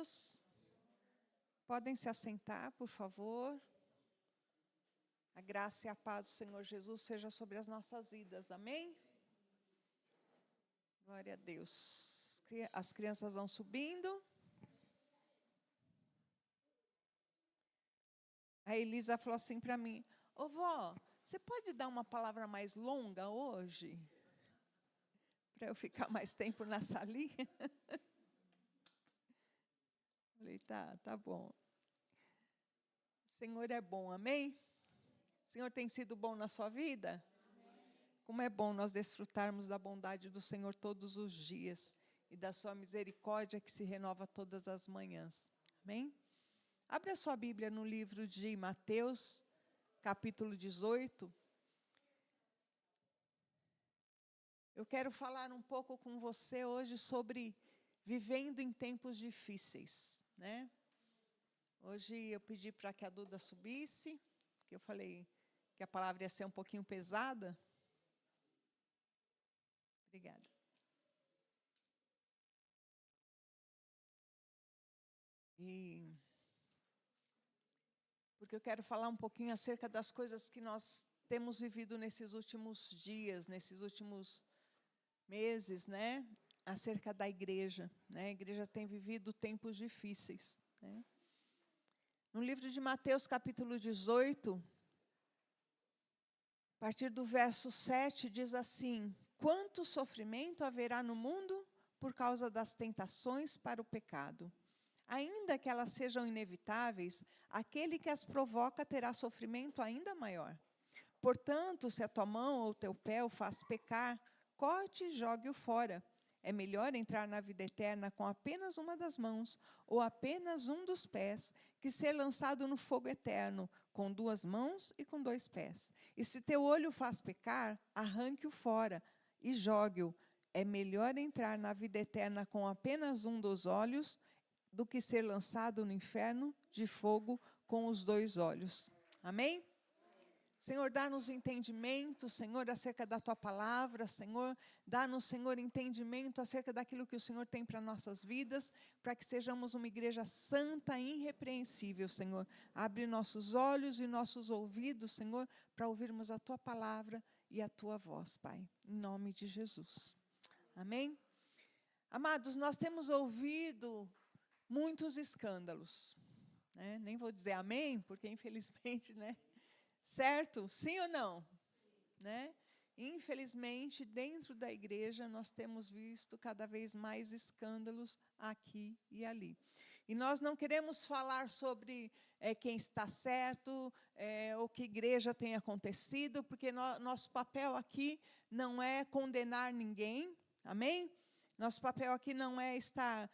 todos. Podem se assentar, por favor. A graça e a paz do Senhor Jesus seja sobre as nossas vidas. Amém? Glória a Deus. As crianças vão subindo. A Elisa falou assim para mim: ô vó, você pode dar uma palavra mais longa hoje? Para eu ficar mais tempo na salinha? Falei, tá bom. O Senhor é bom, amém? O Senhor tem sido bom na sua vida? Amém. Como é bom nós desfrutarmos da bondade do Senhor todos os dias e da sua misericórdia que se renova todas as manhãs. Amém? Abre a sua Bíblia no livro de Mateus, capítulo 18. Eu quero falar um pouco com você hoje sobre vivendo em tempos difíceis, né? Hoje eu pedi para que a Duda subisse, que eu falei que a palavra ia ser um pouquinho pesada. Obrigada. Porque eu quero falar um pouquinho acerca das coisas que nós temos vivido nesses últimos dias, nesses últimos meses, né? Acerca da igreja, né? A igreja tem vivido tempos difíceis, né? No livro de Mateus, capítulo 18, a partir do verso 7, diz assim: quanto sofrimento haverá no mundo por causa das tentações para o pecado. Ainda que elas sejam inevitáveis, aquele que as provoca terá sofrimento ainda maior. Portanto, se a tua mão ou o teu pé o faz pecar, corte e jogue-o fora. É melhor entrar na vida eterna com apenas uma das mãos, ou apenas um dos pés, que ser lançado no fogo eterno, com duas mãos e com dois pés. E se teu olho faz pecar, arranque-o fora e jogue-o. É melhor entrar na vida eterna com apenas um dos olhos, do que ser lançado no inferno de fogo com os dois olhos. Amém? Senhor, dá-nos entendimento, Senhor, acerca da Tua palavra, Senhor. Dá-nos, Senhor, entendimento acerca daquilo que o Senhor tem para nossas vidas, para que sejamos uma igreja santa e irrepreensível, Senhor. Abre nossos olhos e nossos ouvidos, Senhor, para ouvirmos a Tua palavra e a Tua voz, Pai. Em nome de Jesus. Amém? Amados, nós temos ouvido muitos escândalos, né? Nem vou dizer amém, porque infelizmente, né? Certo? Sim ou não? Sim. Né? Infelizmente, dentro da igreja, nós temos visto cada vez mais escândalos aqui e ali. E nós não queremos falar sobre quem está certo, o que igreja tem acontecido, porque nosso papel aqui não é condenar ninguém, amém? Nosso papel aqui não é estar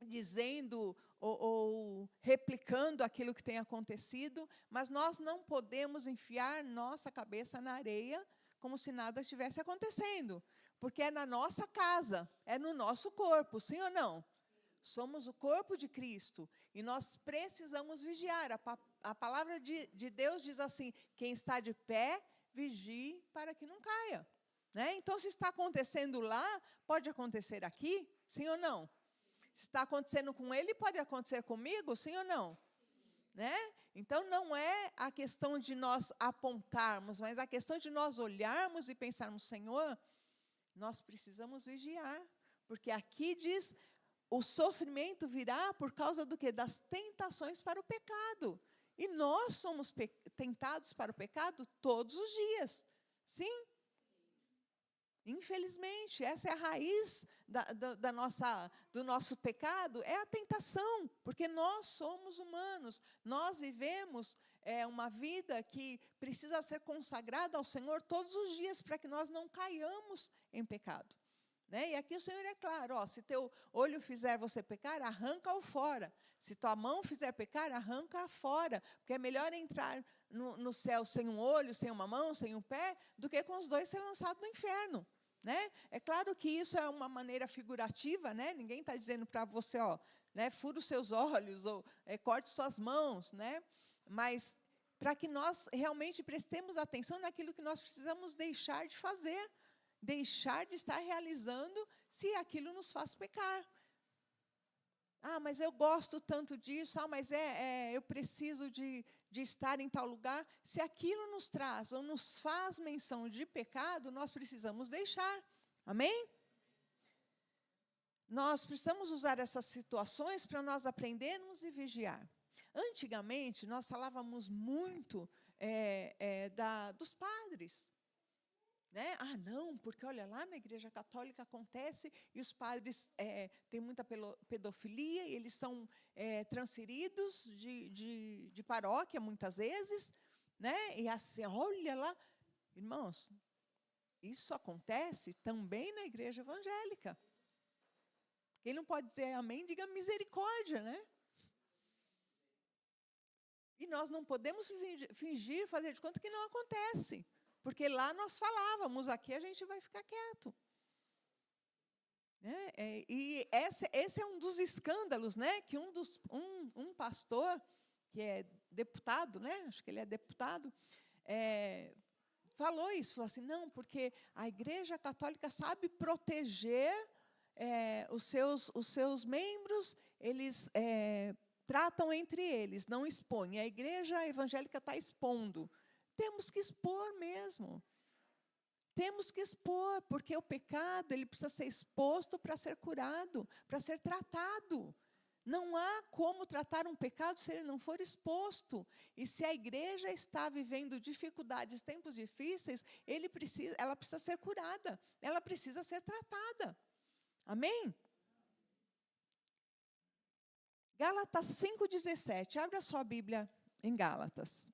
dizendo ou replicando aquilo que tem acontecido, mas nós não podemos enfiar nossa cabeça na areia como se nada estivesse acontecendo, porque é na nossa casa, é no nosso corpo, sim ou não? Somos o corpo de Cristo e nós precisamos vigiar. A palavra de Deus diz assim: quem está de pé, vigie para que não caia. Né? Então, se está acontecendo lá, pode acontecer aqui, sim ou não? Se está acontecendo com ele, pode acontecer comigo, sim ou não? Né? Então, não é a questão de nós apontarmos, mas a questão de nós olharmos e pensarmos: Senhor, nós precisamos vigiar, porque aqui diz, o sofrimento virá por causa do quê? Das tentações para o pecado. E nós somos tentados para o pecado todos os dias. Sim? Infelizmente, essa é a raiz do nosso pecado, é a tentação, porque nós somos humanos, nós vivemos uma vida que precisa ser consagrada ao Senhor todos os dias, para que nós não caiamos em pecado. Né? E aqui o Senhor é claro: se teu olho fizer você pecar, arranca-o fora. Se tua mão fizer pecar, arranca-a fora, porque é melhor entrar no céu sem um olho, sem uma mão, sem um pé, do que com os dois ser lançado no inferno. Né? É claro que isso é uma maneira figurativa, né? Ninguém está dizendo para você, né, fura os seus olhos, ou corte suas mãos, né? Mas para que nós realmente prestemos atenção naquilo que nós precisamos deixar de fazer, deixar de estar realizando, se aquilo nos faz pecar. Ah, mas eu gosto tanto disso. Ah, mas eu preciso de estar em tal lugar. Se aquilo nos traz ou nos faz menção de pecado, nós precisamos deixar. Amém? Nós precisamos usar essas situações para nós aprendermos e vigiar. Antigamente, nós falávamos muito dos padres. Né? Ah, não, porque olha, lá na Igreja Católica acontece e os padres têm muita pedofilia e eles são transferidos de paróquia, muitas vezes. Né? E assim, olha lá. Irmãos, isso acontece também na Igreja Evangélica. Quem não pode dizer amém, diga misericórdia, né? E nós não podemos fingir, fazer de conta que não acontece. Porque lá nós falávamos, aqui a gente vai ficar quieto. E esse é um dos escândalos, né? Que um pastor, que é deputado, né? Acho que ele é deputado, falou isso, falou assim, não, porque a Igreja Católica sabe proteger os seus membros, eles tratam entre eles, não expõem. A Igreja Evangélica está expondo. Temos que expor mesmo. Temos que expor, porque o pecado ele precisa ser exposto para ser curado, para ser tratado. Não há como tratar um pecado se ele não for exposto. E se a igreja está vivendo dificuldades, tempos difíceis, ela precisa ser curada, ela precisa ser tratada. Amém? Gálatas 5,17. Abre a sua Bíblia em Gálatas.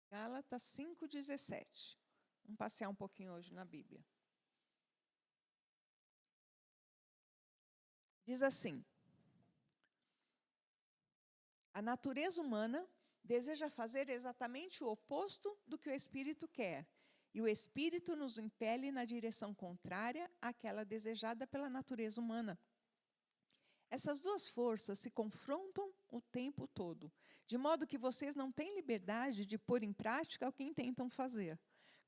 Gálatas 5,17. Vamos passear um pouquinho hoje na Bíblia. Diz assim: a natureza humana deseja fazer exatamente o oposto do que o Espírito quer, e o Espírito nos impele na direção contrária àquela desejada pela natureza humana. Essas duas forças se confrontam o tempo todo, de modo que vocês não têm liberdade de pôr em prática o que intentam fazer.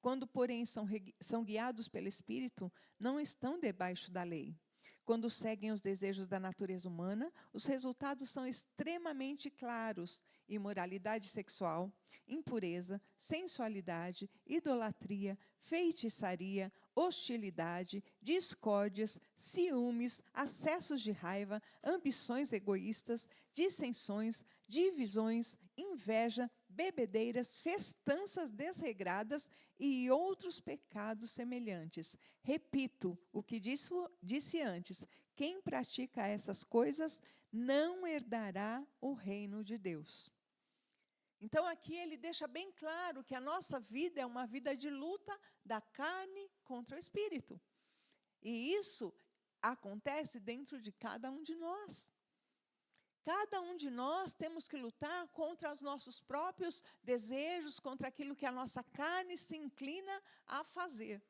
Quando, porém, são guiados pelo Espírito, não estão debaixo da lei. Quando seguem os desejos da natureza humana, os resultados são extremamente claros: imoralidade sexual, impureza, sensualidade, idolatria, feitiçaria, hostilidade, discórdias, ciúmes, acessos de raiva, ambições egoístas, dissensões, divisões, inveja, bebedeiras, festanças desregradas e outros pecados semelhantes. Repito o que disse antes: quem pratica essas coisas não herdará o reino de Deus. Então, aqui ele deixa bem claro que a nossa vida é uma vida de luta da carne contra o espírito. E isso acontece dentro de cada um de nós. Cada um de nós temos que lutar contra os nossos próprios desejos, contra aquilo que a nossa carne se inclina a fazer.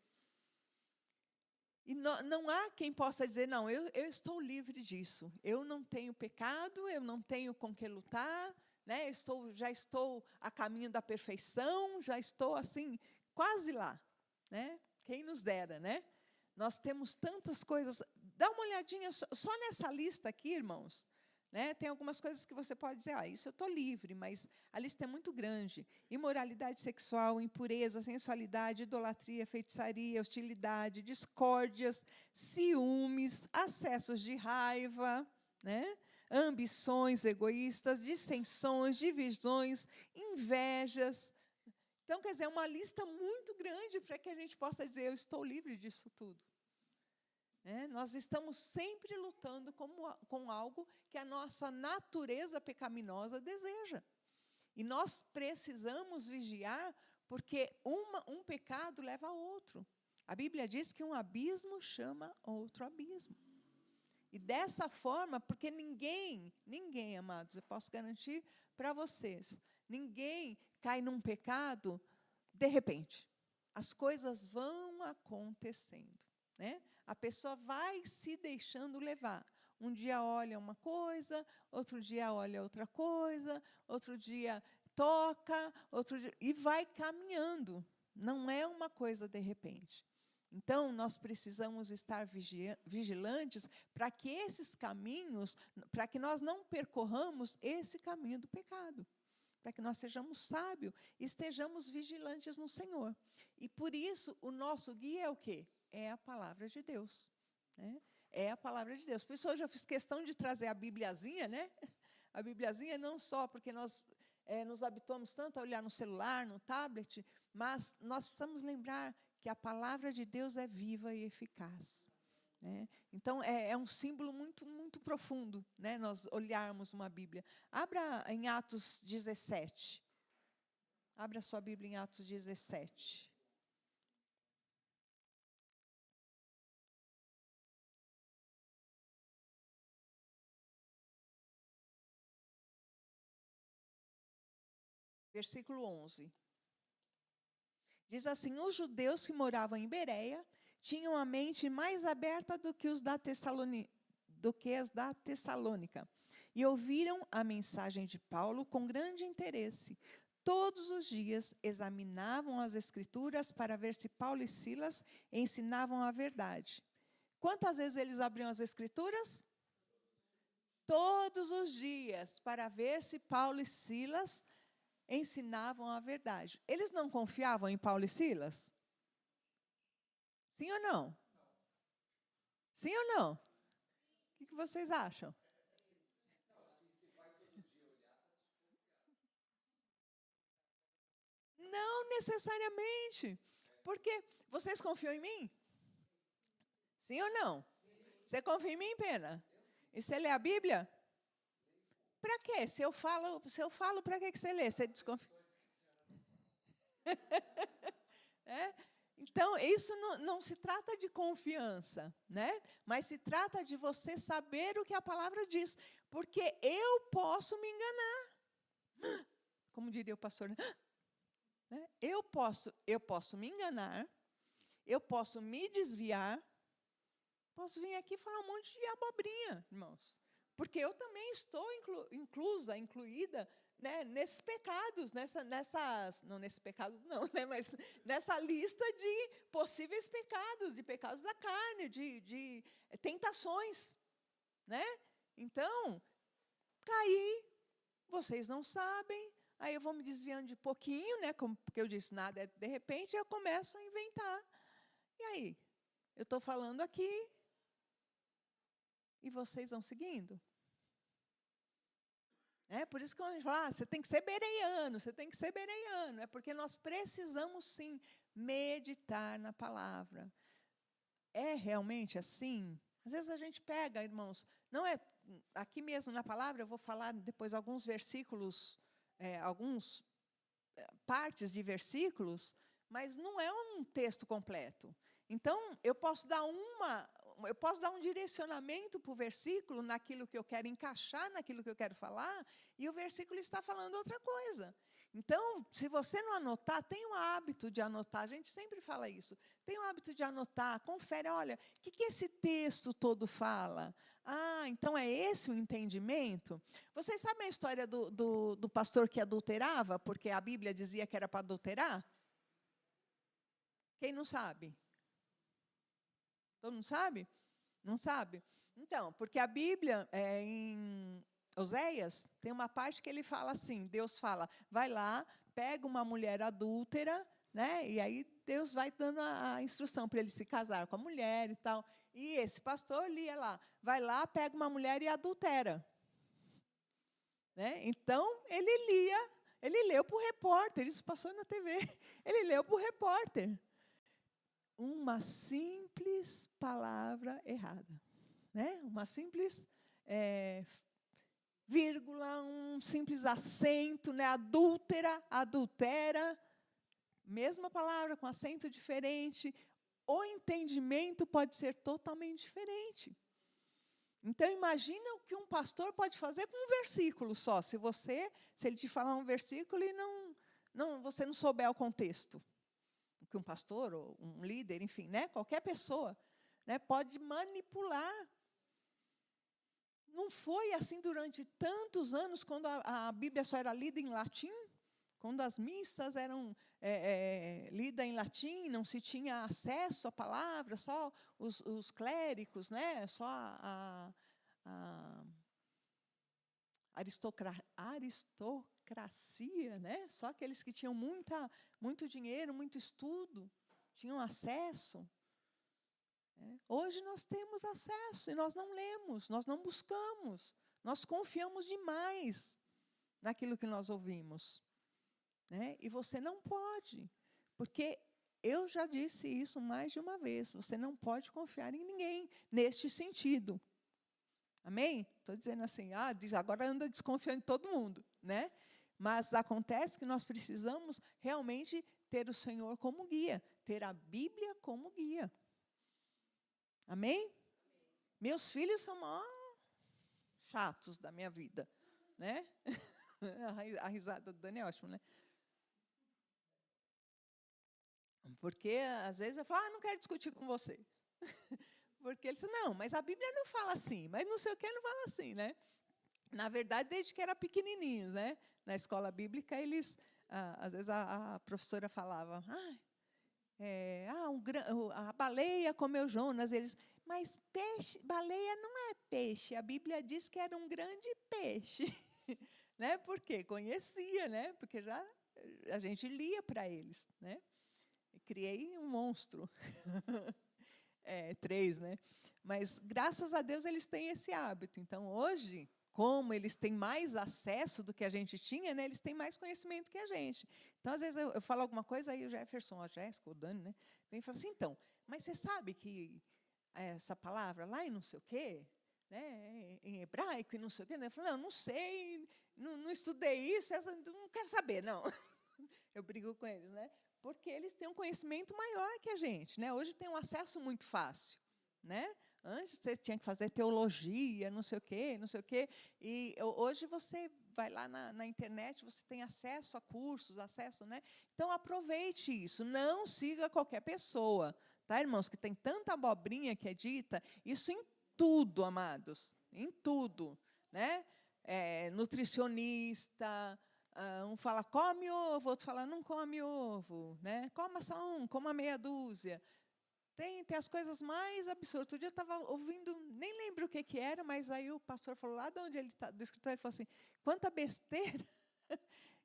E não há quem possa dizer, não, eu estou livre disso. Eu não tenho pecado, eu não tenho com que lutar, né? Já estou a caminho da perfeição, já estou assim, quase lá. Né? Quem nos dera, né? Nós temos tantas coisas. Dá uma olhadinha só nessa lista aqui, irmãos. Né? Tem algumas coisas que você pode dizer, isso eu estou livre, mas a lista é muito grande. Imoralidade sexual, impureza, sensualidade, idolatria, feitiçaria, hostilidade, discórdias, ciúmes, acessos de raiva, né? Ambições egoístas, dissensões, divisões, invejas. Então, quer dizer, é uma lista muito grande para que a gente possa dizer, eu estou livre disso tudo. Nós estamos sempre lutando com algo que a nossa natureza pecaminosa deseja. E nós precisamos vigiar, porque um pecado leva a outro. A Bíblia diz que um abismo chama outro abismo. E dessa forma, porque ninguém, amados, eu posso garantir para vocês, ninguém cai num pecado de repente. As coisas vão acontecendo, né? A pessoa vai se deixando levar. Um dia olha uma coisa, outro dia olha outra coisa, outro dia toca, outro dia, e vai caminhando. Não é uma coisa de repente. Então, nós precisamos estar vigilantes para que esses caminhos, para que nós não percorramos esse caminho do pecado. Para que nós sejamos sábios e estejamos vigilantes no Senhor. E por isso, o nosso guia é o quê? É a palavra de Deus. Né? É a palavra de Deus. Por isso, hoje eu fiz questão de trazer a Bibliazinha, né? A Bibliazinha não só porque nós nos habituamos tanto a olhar no celular, no tablet, mas nós precisamos lembrar que a palavra de Deus é viva e eficaz. Né? Então, é um símbolo muito, muito profundo, né, nós olharmos uma Bíblia. Abra em Atos 17. Abra sua Bíblia em Atos 17. Versículo 11. Diz assim: os judeus que moravam em Bereia tinham a mente mais aberta do que as da Tessalônica, e ouviram a mensagem de Paulo com grande interesse. Todos os dias examinavam as Escrituras para ver se Paulo e Silas ensinavam a verdade. Quantas vezes eles abriam as Escrituras? Todos os dias, para ver se Paulo e Silas ensinavam a verdade. Eles não confiavam em Paulo e Silas? Sim ou não? Sim ou não? O que vocês acham? Não necessariamente. Porque vocês confiam em mim? Sim ou não? Você confia em mim, Pena? E você lê a Bíblia? Para quê? Se eu falo, para que você lê? Você desconfia? Então, isso não se trata de confiança, né? Mas se trata de você saber o que a palavra diz. Porque eu posso me enganar. Como diria o pastor, né? Eu posso me enganar, eu posso me desviar, posso vir aqui falar um monte de abobrinha, irmãos. Porque eu também estou incluída, né, nesses pecados, não nesses pecados não, né, mas nessa lista de possíveis pecados, de pecados da carne, de tentações. Né? Então, caí, vocês não sabem, aí eu vou me desviando de pouquinho, né, porque eu disse nada, de repente eu começo a inventar. E aí? Eu estou falando aqui, e vocês vão seguindo? Por isso que quando a gente fala, você tem que ser bereiano, você tem que ser bereiano. É porque nós precisamos, sim, meditar na palavra. É realmente assim? Às vezes a gente pega, irmãos, não é aqui mesmo na palavra, eu vou falar depois alguns versículos, alguns partes de versículos, mas não é um texto completo. Então, eu posso dar um direcionamento para o versículo, naquilo que eu quero encaixar, naquilo que eu quero falar, e o versículo está falando outra coisa. Então, se você não anotar, tenha o hábito de anotar, a gente sempre fala isso, tenha o hábito de anotar, confere, olha, o que esse texto todo fala? Ah, então é esse o entendimento? Vocês sabem a história do pastor que adulterava, porque a Bíblia dizia que era para adulterar? Quem não sabe? Todo mundo sabe? Não sabe? Então, porque a Bíblia, em Oséias, tem uma parte que ele fala assim, Deus fala, vai lá, pega uma mulher adúltera, né? E aí Deus vai dando a instrução para ele se casar com a mulher e tal. E esse pastor lia lá, vai lá, pega uma mulher e adultera. Né? Então, ele leu para o repórter, isso passou na TV, ele leu para o repórter. Uma simples palavra errada. Né? Uma simples vírgula, um simples acento, né? Adultera, mesma palavra com acento diferente, o entendimento pode ser totalmente diferente. Então, imagina o que um pastor pode fazer com um versículo só, se ele te falar um versículo e você não souber o contexto. O que um pastor, ou um líder, enfim, né? Qualquer pessoa, né? Pode manipular. não foi assim durante tantos anos, quando a Bíblia só era lida em latim, quando as missas eram lidas em latim, não se tinha acesso à palavra, só os clérigos, né? Só a aristocracia, né? Só aqueles que tinham muito dinheiro, muito estudo, tinham acesso. Hoje nós temos acesso e nós não lemos, nós não buscamos, nós confiamos demais naquilo que nós ouvimos. E você não pode, porque eu já disse isso mais de uma vez, você não pode confiar em ninguém neste sentido. Amém? Estou dizendo assim, agora anda desconfiando de todo mundo, né? Mas acontece que nós precisamos realmente ter o Senhor como guia, ter a Bíblia como guia. Amém? Meus filhos são chatos da minha vida, né? A risada do Daniel, ótimo, né? Porque, às vezes, eu falo, não quero discutir com você. Porque ele disse, não, mas a Bíblia não fala assim, mas não sei o que não fala assim, né? Na verdade, desde que era pequenininhos, né? Na escola bíblica, eles, às vezes, a professora falava, a baleia comeu Jonas. Eles, mas peixe, baleia não é peixe. A Bíblia diz que era um grande peixe. Né? Por quê? Conhecia, né? Porque já a gente lia para eles, né? Criei um monstro. 3, né? Mas, graças a Deus, eles têm esse hábito. Então, hoje, como eles têm mais acesso do que a gente tinha, né, eles têm mais conhecimento que a gente. Então, às vezes, eu falo alguma coisa, aí o Jefferson, a Jéssica, o Dani, né, vem e fala assim, então, mas você sabe que essa palavra lá e não sei o quê, né, em hebraico e não sei o quê, né? Eu falo, não sei, não estudei isso, não quero saber, não. Eu brigo com eles, né? Porque eles têm um conhecimento maior que a gente, né? Hoje tem um acesso muito fácil, né? Antes você tinha que fazer teologia, não sei o quê, não sei o quê. E hoje você vai lá na internet, você tem acesso a cursos, acesso, né? Então, aproveite isso. Não siga qualquer pessoa, tá, irmãos? Que tem tanta abobrinha que é dita. Isso em tudo, amados. Em tudo, né? Nutricionista. Um fala, come ovo, outro fala, não come ovo, né? Coma só coma meia dúzia. Tem as coisas mais absurdas. Outro dia eu estava ouvindo, nem lembro o que era, mas aí o pastor falou, lá de onde ele está, do escritório, ele falou assim, quanta besteira.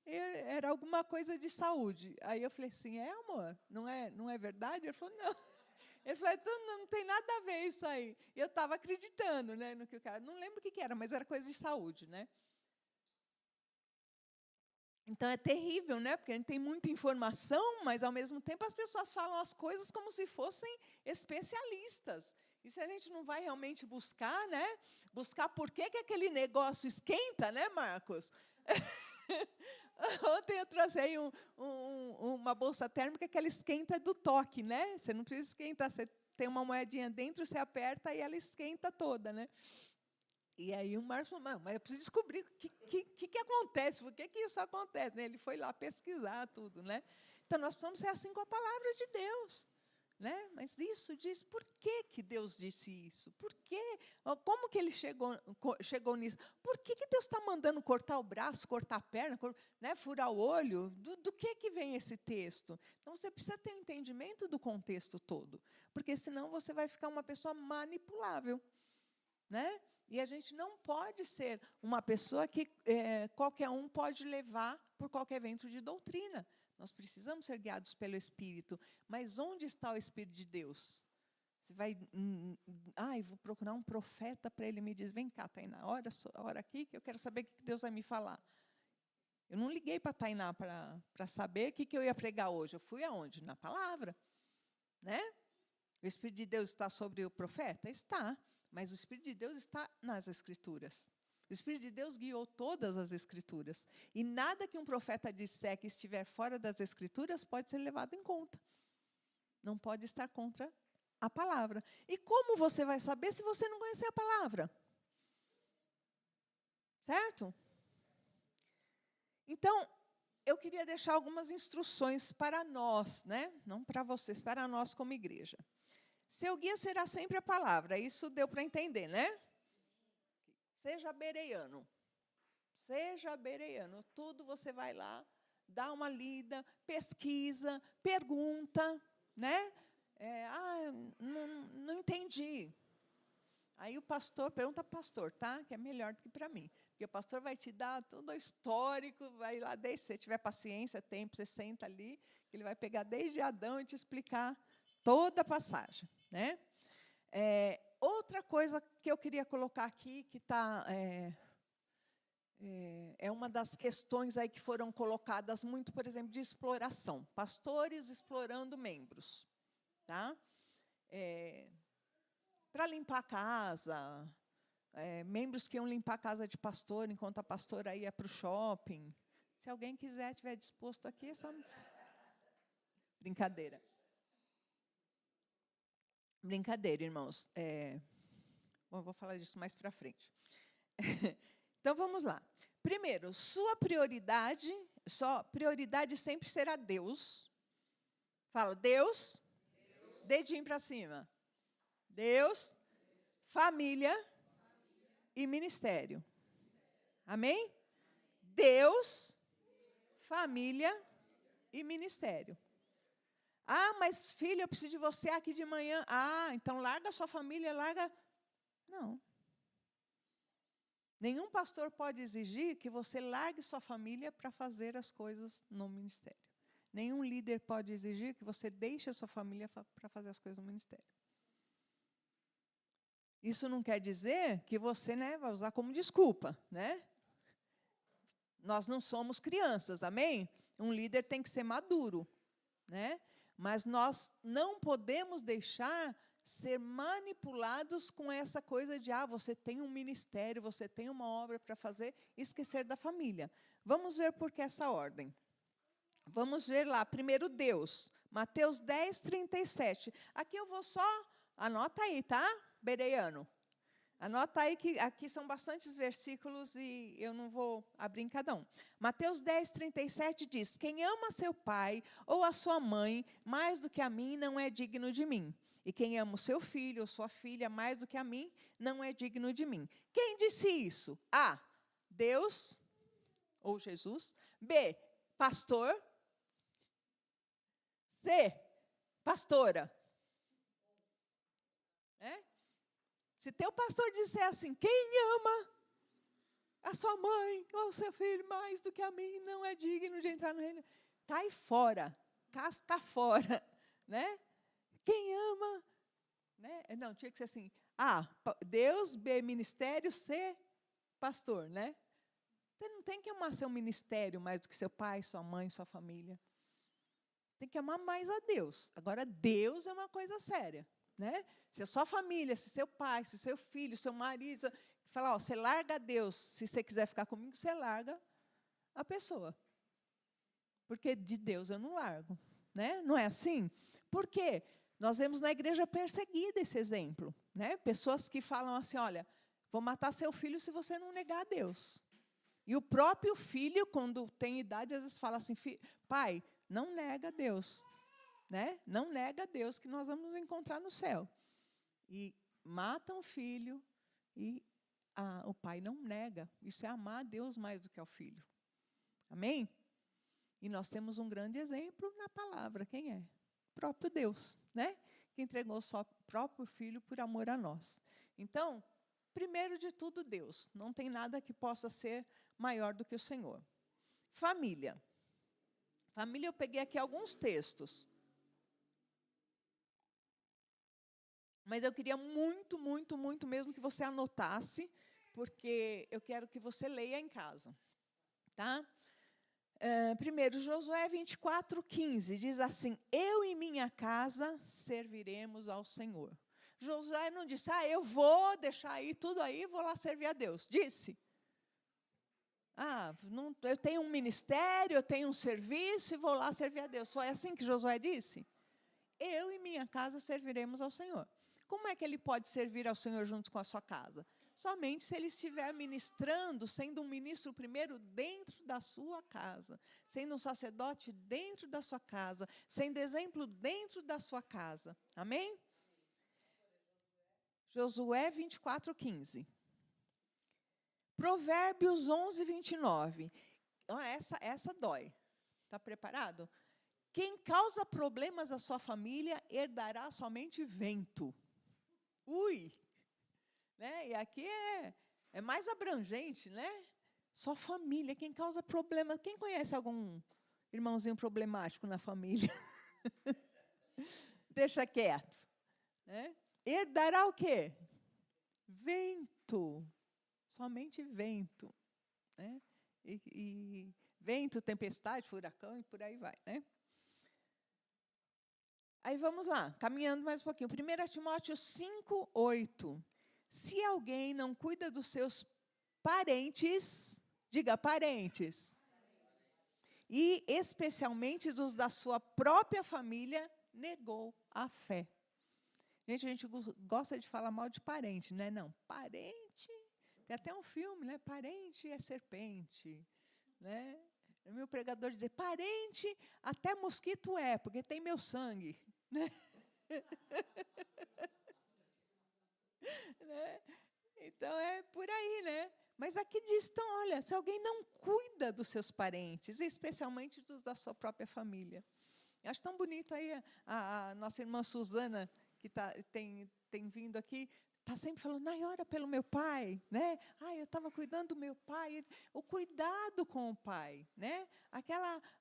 Era alguma coisa de saúde. Aí eu falei assim, amor, não é verdade? Ele falou, não. Ele falou, então não tem nada a ver isso aí. E eu estava acreditando, né, no que o cara, não lembro o que era, mas era coisa de saúde, né? Então, é terrível, né? Porque a gente tem muita informação, mas, ao mesmo tempo, as pessoas falam as coisas como se fossem especialistas. E se a gente não vai realmente buscar, né? Buscar por que aquele negócio esquenta, né, Marcos? Ontem eu trouxe aí uma bolsa térmica que ela esquenta do toque, né? Você não precisa esquentar, você tem uma moedinha dentro, você aperta e ela esquenta toda, né? E aí o Marcos falou, mas eu preciso descobrir o que acontece, por que isso acontece, né? Ele foi lá pesquisar tudo, né? Então, nós precisamos ser assim com a palavra de Deus, né? Mas isso diz, por que Deus disse isso? Por quê? Como que ele chegou nisso? Por que Deus está mandando cortar o braço, cortar a perna, né? Furar o olho? Do que vem esse texto? Então, você precisa ter um entendimento do contexto todo, porque senão você vai ficar uma pessoa manipulável, né? E a gente não pode ser uma pessoa que qualquer um pode levar por qualquer vento de doutrina. Nós precisamos ser guiados pelo Espírito. Mas onde está o Espírito de Deus? Você vai, vou procurar um profeta para ele me dizer, vem cá, Tainá, ora aqui, que eu quero saber o que Deus vai me falar. Eu não liguei para a Tainá para saber o que eu ia pregar hoje. Eu fui aonde? Na palavra. Né? O Espírito de Deus está sobre o profeta? Está. Mas o Espírito de Deus está nas Escrituras. O Espírito de Deus guiou todas as Escrituras. E nada que um profeta disser que estiver fora das Escrituras pode ser levado em conta. Não pode estar contra a palavra. E como você vai saber se você não conhecer a palavra? Certo? Então, eu queria deixar algumas instruções para nós, né? Não para vocês, para nós como igreja. Seu guia será sempre a palavra, isso deu para entender, né? Seja bereano. Seja bereano. Tudo você vai lá, dá uma lida, pesquisa, pergunta, né? Não entendi. Aí o pastor, pergunta para o pastor, tá? Que é melhor do que para mim. Porque o pastor vai te dar todo o histórico, vai lá, desde, se você tiver paciência, tempo, você senta ali, que ele vai pegar desde Adão e te explicar toda a passagem, né? Outra coisa que eu queria colocar aqui, que é uma das questões aí que foram colocadas muito, por exemplo, de exploração. Pastores explorando membros, tá? Para limpar a casa, membros que iam limpar a casa de pastor, enquanto a pastora ia para o shopping. Se alguém estiver disposto aqui, é só... Brincadeira. Brincadeira, irmãos. Bom, vou falar disso mais para frente. Então, vamos lá. Primeiro, sua prioridade sempre será Deus. Fala, Deus. Dedinho para cima. Deus, família e ministério. Amém? Deus, família e ministério. Ah, mas filho, eu preciso de você aqui de manhã. Ah, então larga a sua família, larga... Não. Nenhum pastor pode exigir que você largue sua família para fazer as coisas no ministério. Nenhum líder pode exigir que você deixe a sua família para fazer as coisas no ministério. Isso não quer dizer que você, vai usar como desculpa, né? Nós não somos crianças, amém? Um líder tem que ser maduro, né? Mas nós não podemos deixar ser manipulados com essa coisa de, você tem um ministério, você tem uma obra para fazer, e esquecer da família. Vamos ver por que essa ordem. Vamos ver lá, primeiro Deus, Mateus 10, 37. Aqui eu vou só, anota aí, tá? Bereano. Anota aí que aqui são bastantes versículos e eu não vou abrir em cada um. Mateus 10, 37 diz, quem ama seu pai ou a sua mãe mais do que a mim não é digno de mim. E quem ama o seu filho ou sua filha mais do que a mim não é digno de mim. Quem disse isso? A, Deus ou Jesus. B, pastor. C, pastora. Se teu pastor disser assim, quem ama a sua mãe ou o seu filho mais do que a mim, não é digno de entrar no reino. Cai fora, casca fora, né? Quem ama, né? Não, tinha que ser assim, A, Deus, B, ministério, C, pastor, né? Você não tem que amar seu ministério mais do que seu pai, sua mãe, sua família. Tem que amar mais a Deus. Agora, Deus é uma coisa séria, né? Se a sua família, se seu pai, se seu filho, seu marido, falar, você larga a Deus, se você quiser ficar comigo, você larga a pessoa. Porque de Deus eu não largo, né? Não é assim? Por quê? Nós vemos na igreja perseguida esse exemplo, né? Pessoas que falam assim, olha, vou matar seu filho se você não negar a Deus. E o próprio filho, quando tem idade, às vezes fala assim, pai, não nega a Deus, né? Não nega a Deus que nós vamos nos encontrar no céu. E matam o filho e o pai não nega. Isso é amar a Deus mais do que ao filho. Amém? E nós temos um grande exemplo na palavra. Quem é? O próprio Deus, né? Que entregou o seu próprio filho por amor a nós. Então, primeiro de tudo, Deus. Não tem nada que possa ser maior do que o Senhor. Família. Família, eu peguei aqui alguns textos. Mas eu queria muito, muito, muito mesmo que você anotasse, porque eu quero que você leia em casa. Tá? Primeiro, Josué 24, 15, diz assim, eu e minha casa serviremos ao Senhor. Josué não disse, eu vou deixar aí tudo aí e vou lá servir a Deus. Disse, eu tenho um ministério, eu tenho um serviço e vou lá servir a Deus. Foi assim que Josué disse? Eu e minha casa serviremos ao Senhor. Como é que ele pode servir ao Senhor junto com a sua casa? Somente se ele estiver ministrando, sendo um ministro primeiro dentro da sua casa, sendo um sacerdote dentro da sua casa, sendo exemplo dentro da sua casa. Amém? Josué 24, 15. Provérbios 11, 29. Essa dói. Está preparado? Quem causa problemas à sua família herdará somente vento. Ui! Né? E aqui é mais abrangente, né? Só família. Quem causa problemas... Quem conhece algum irmãozinho problemático na família? Deixa quieto. Né? Herdará o quê? Vento. Somente vento. Né? E vento, tempestade, furacão e por aí vai. Né? Aí vamos lá, caminhando mais um pouquinho. 1 Timóteo 5, 8. Se alguém não cuida dos seus parentes, diga parentes, e especialmente dos da sua própria família, negou a fé. Gente, a gente gosta de falar mal de parente, né? Não, parente, tem até um filme, né? Parente é serpente, né? O meu pregador dizia, parente até mosquito é, porque tem meu sangue. Né? Né? Então, é por aí, né? Mas aqui diz, então, olha, se alguém não cuida dos seus parentes, especialmente dos da sua própria família. Eu acho tão bonito aí a nossa irmã Suzana, que tem vindo aqui, está sempre falando, ai, ora pelo meu pai, né? Ai, eu estava cuidando do meu pai. O cuidado com o pai, né?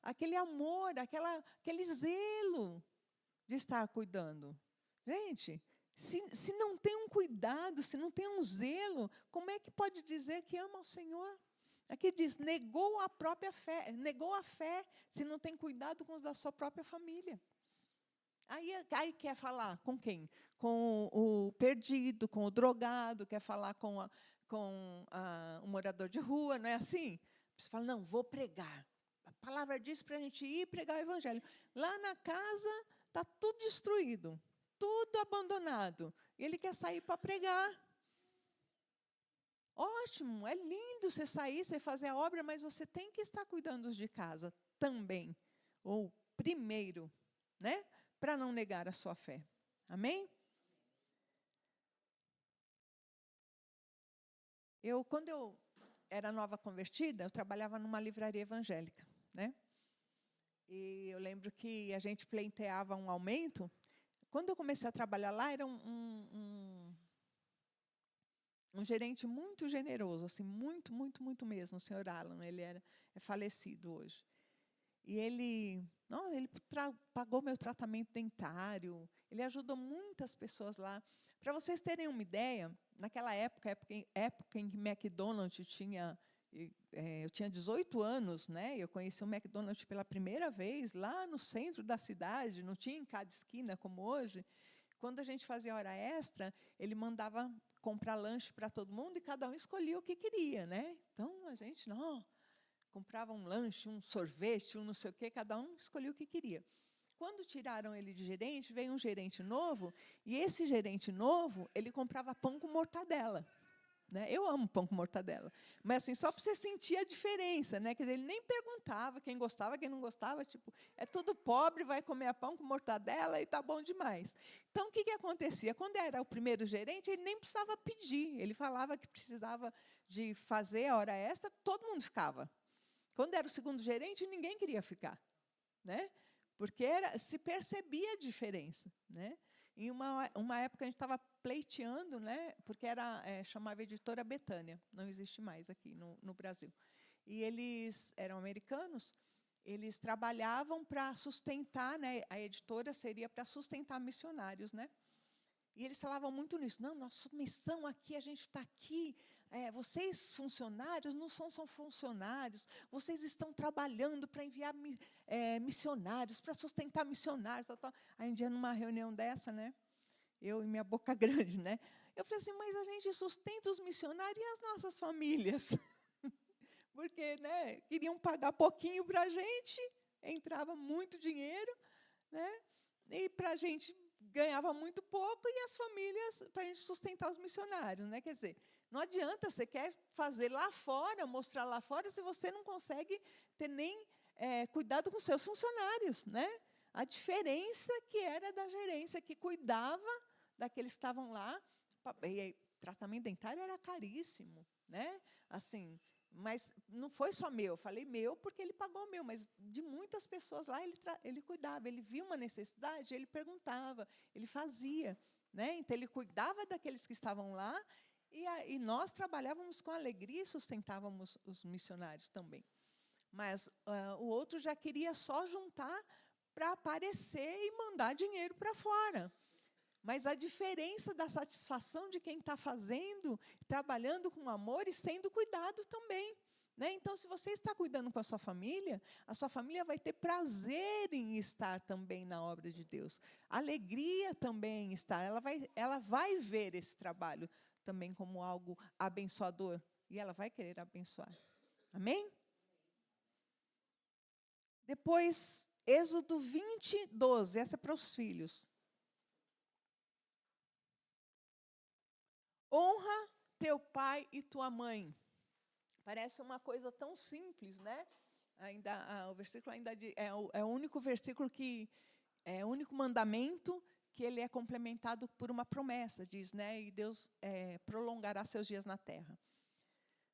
Aquele amor, aquele zelo de estar cuidando. Gente, se não tem um cuidado, se não tem um zelo, como é que pode dizer que ama o Senhor? Aqui diz, negou a própria fé, negou a fé, se não tem cuidado com os da sua própria família. Aí quer falar com quem? Com o perdido, com o drogado, quer falar com o morador de rua, não é assim? Você fala, não, vou pregar. A palavra diz para a gente ir pregar o evangelho. Lá na casa está tudo destruído, tudo abandonado. Ele quer sair para pregar. Ótimo, é lindo você sair, você fazer a obra, mas você tem que estar cuidando dos de casa também. Ou primeiro, né? Para não negar a sua fé. Amém? Quando eu era nova convertida, eu trabalhava numa livraria evangélica, né? E eu lembro que a gente pleiteava um aumento. Quando eu comecei a trabalhar lá, era um gerente muito generoso, assim, muito, muito, muito mesmo, o senhor Alan. Ele é falecido hoje. E ele pagou meu tratamento dentário, ele ajudou muitas pessoas lá. Para vocês terem uma ideia, naquela época em que McDonald's tinha... eu tinha 18 anos, né? Eu conheci o McDonald's pela primeira vez lá no centro da cidade, não tinha em cada esquina como hoje. Quando a gente fazia hora extra, ele mandava comprar lanche para todo mundo e cada um escolhia o que queria, né? Então, a gente comprava um lanche, um sorvete, um não sei o quê, cada um escolhia o que queria. Quando tiraram ele de gerente, veio um gerente novo, e esse gerente novo, ele comprava pão com mortadela. Né? Eu amo pão com mortadela. Mas assim, só para você sentir a diferença, né? Quer dizer, ele nem perguntava quem gostava, quem não gostava, tipo, é tudo pobre, vai comer pão com mortadela e está bom demais. Então, o que acontecia? Quando era o primeiro gerente, ele nem precisava pedir, ele falava que precisava de fazer a hora extra, todo mundo ficava. Quando era o segundo gerente, ninguém queria ficar, né? Porque se percebia a diferença, né? Em uma época, a gente estava pleiteando, né? Porque chamava Editora Betânia, não existe mais aqui no Brasil. E eles eram americanos, eles trabalhavam para sustentar, né? A editora seria para sustentar missionários, né? E eles falavam muito nisso. Não, nossa missão aqui, a gente está aqui. Vocês, funcionários, não são funcionários. Vocês estão trabalhando para enviar missionários, para sustentar missionários. Tal. Aí, um dia, numa reunião dessa, né, eu e minha boca grande, né, eu falei assim, mas a gente sustenta os missionários e as nossas famílias. Porque, né, queriam pagar pouquinho para a gente, entrava muito dinheiro, né, e para a gente ganhava muito pouco, e as famílias, para a gente sustentar os missionários. Né? Quer dizer, não adianta, você quer fazer lá fora, mostrar lá fora, se você não consegue ter nem cuidado com seus funcionários. Né? A diferença que era da gerência, que cuidava daqueles que estavam lá, tratamento dentário era caríssimo, né? Assim, mas não foi só meu. Eu falei meu porque ele pagou o meu, mas de muitas pessoas lá ele cuidava. Ele via uma necessidade, ele perguntava, ele fazia, né? Então ele cuidava daqueles que estavam lá e nós trabalhávamos com alegria e sustentávamos os missionários também. Mas o outro já queria só juntar para aparecer e mandar dinheiro para fora. Mas a diferença da satisfação de quem está fazendo, trabalhando com amor e sendo cuidado também. Né? Então, se você está cuidando com a sua família vai ter prazer em estar também na obra de Deus. Alegria também em estar. Ela vai ver esse trabalho também como algo abençoador. E ela vai querer abençoar. Amém? Depois, Êxodo 20, 12. Essa é para os filhos. Honra teu pai e tua mãe. Parece uma coisa tão simples, né? O versículo ainda é o único versículo que é o único mandamento que ele é complementado por uma promessa, diz, né? E Deus prolongará seus dias na terra.